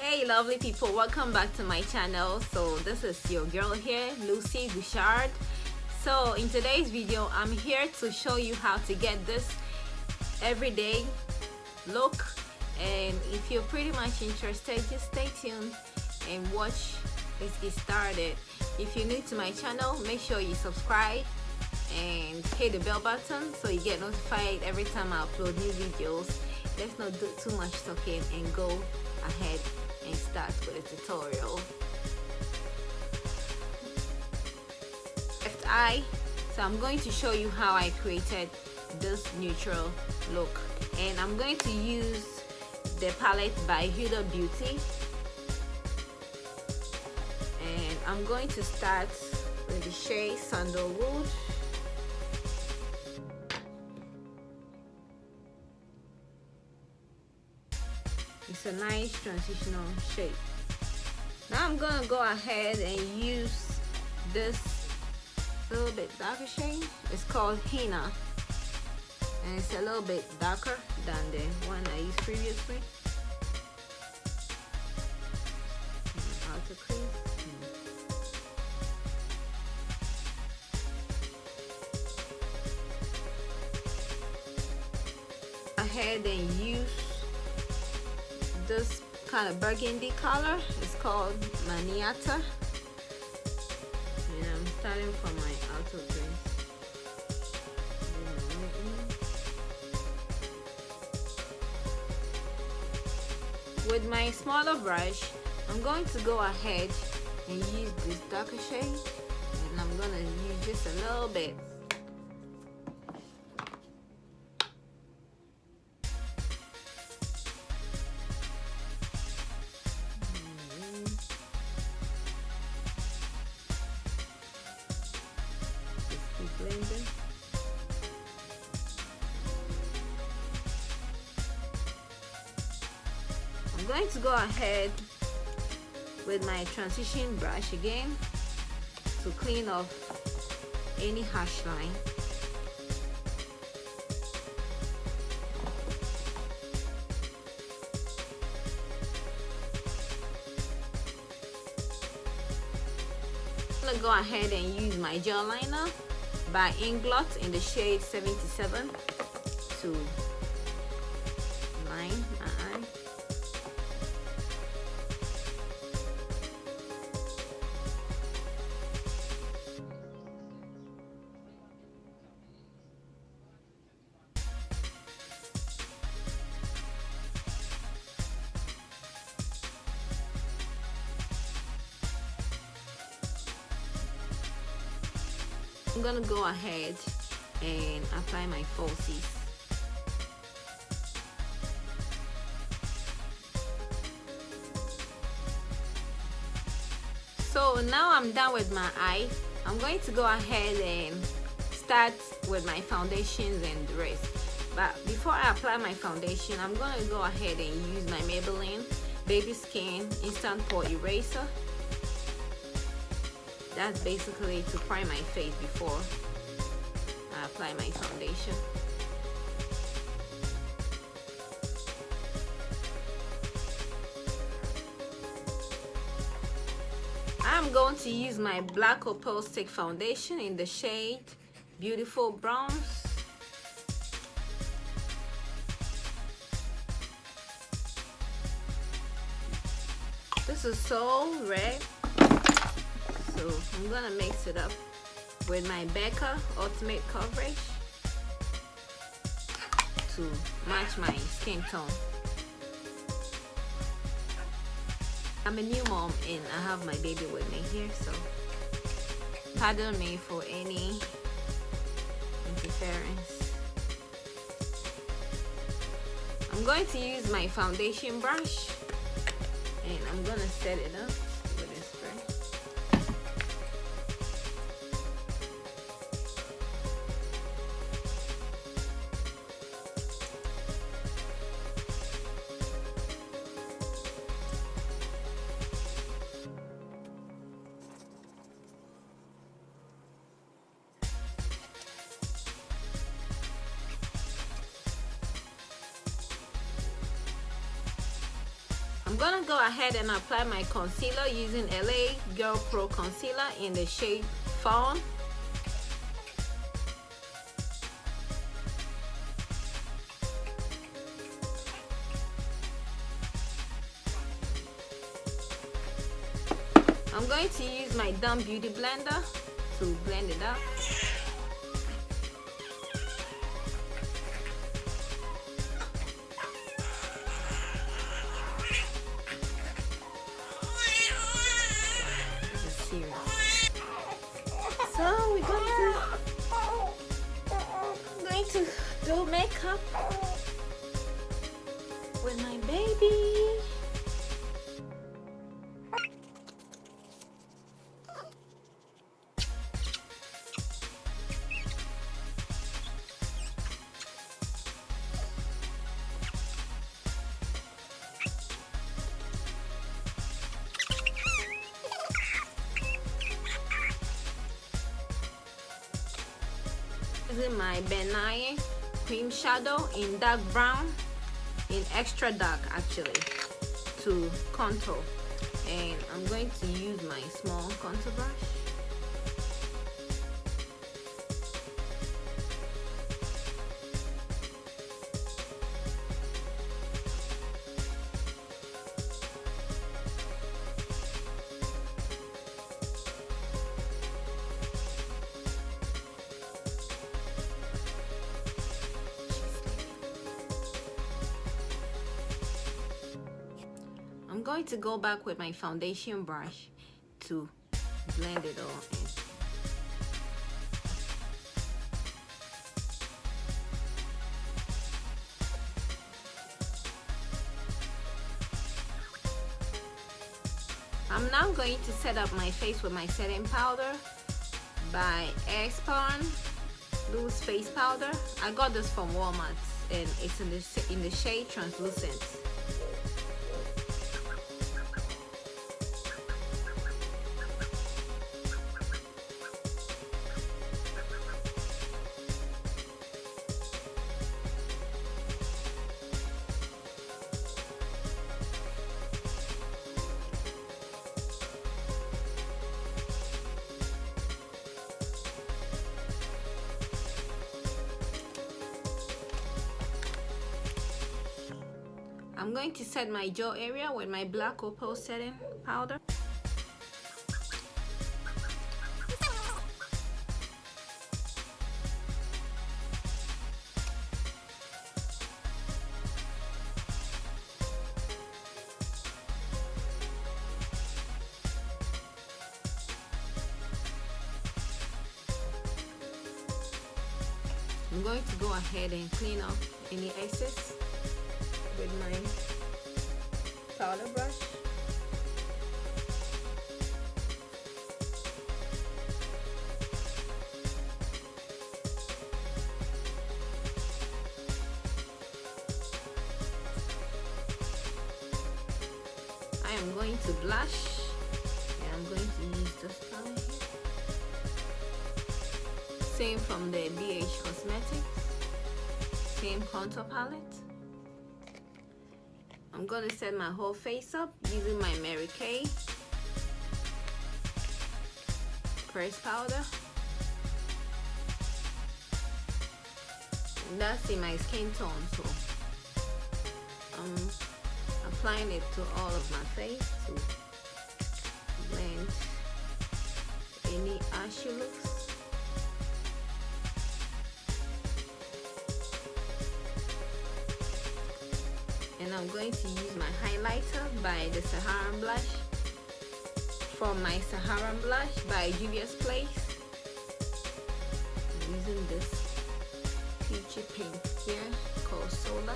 Hey lovely people, welcome back to my channel. So this is your girl here, Lucy Bouchard. So in today's video I'm here to show you how to get this everyday look, and if you're pretty much interested, just stay tuned and watch. Let's get started. If you're new to my channel, make sure you subscribe and hit the bell button so you get notified every time I upload new videos. Let's not do too much talking and go ahead and start with the tutorial. Left eye. So I'm going to show you how I created this neutral look, and I'm going to use the palette by Beauty, and I'm going to start with the shade Sandalwood. It's a nice transitional shade. Now I'm gonna go ahead and use this little bit darker shade. It's called Henna, and it's a little bit darker than the one I used previously. Outer crease. Ahead and use this kind of burgundy color. It's called Maniata, and I'm starting from my outer crease. With my smaller brush, I'm going to go ahead and use this darker shade, and I'm gonna use just a little bit. Blending. I'm going to go ahead with my transition brush again to clean off any harsh line. I'm going to go ahead and use my gel liner by Inglot in the shade 77 to line my eye. I'm gonna go ahead and apply my falsies. So now I'm done with my eye. I'm going to go ahead and start with my foundations and the rest. But before I apply my foundation, I'm gonna go ahead and use my Maybelline Baby Skin Instant Pore Eraser. That's basically to prime my face before I apply my foundation. I'm going to use my Black Opal Stick Foundation in the shade Beautiful Bronze. This is so red. So I'm gonna mix it up with my Becca Ultimate Coverage to match my skin tone. I'm a new mom and I have my baby with me here, so pardon me for any interference. I'm going to use my foundation brush and I'm gonna set it up with a spray. gonna go ahead and apply my concealer using LA Girl Pro Concealer in the shade Fawn. I'm going to use my Dumb Beauty blender to blend it out. This is serious. So we're going to do makeup with my baby. Using my benign cream shadow in dark brown, in extra dark actually, to contour, and I'm going to use my small contour brush. I'm going to go back with my foundation brush to blend it all in. I'm now going to set up my face with my setting powder by Airspun Loose Face Powder. I got this from Walmart and it's in the shade Translucent. I'm going to set my jaw area with my black opal setting powder. I'm going to go ahead and clean up any excess with my powder brush. I am going to blush, and I'm going to use this palette here. Same from the BH Cosmetics, same contour palette. I'm going to set my whole face up using my Mary Kay pressed powder. And that's in my skin tone, so I'm applying it to all of my face to blend any ashy looks. And I'm going to use my highlighter by the Saharan Blush, from my Saharan Blush by Juvia's Place. I'm using this peachy pink here called Soda.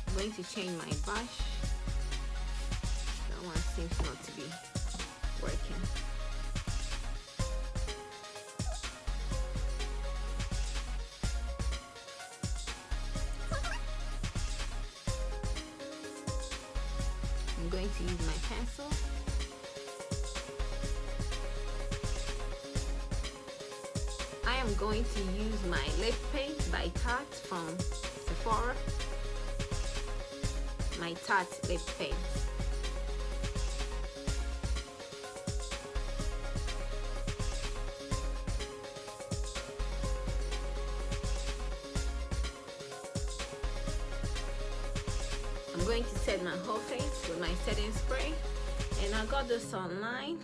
I'm going to change my brush. That one seems not to be working. I'm going to use my pencil. I am going to use my lip paint by Tarte from Sephora. My Tarte lip paint. I'm going to set my whole face with my setting spray, and I got this online.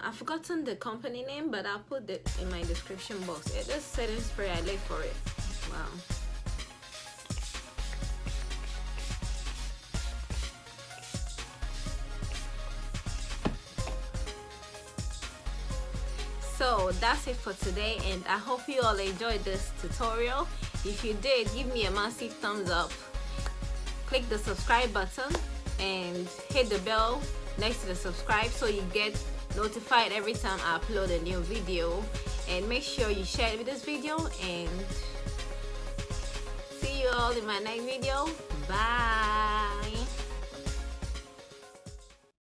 I've forgotten the company name, but I'll put it in my description box. This setting spray, I live for it. Wow. So that's it for today, and I hope you all enjoyed this tutorial. If you did, give me a massive thumbs up. Click the subscribe button and hit the bell next to the subscribe so you get notified every time I upload a new video. And make sure you share this video, and see you all in my next video. Bye.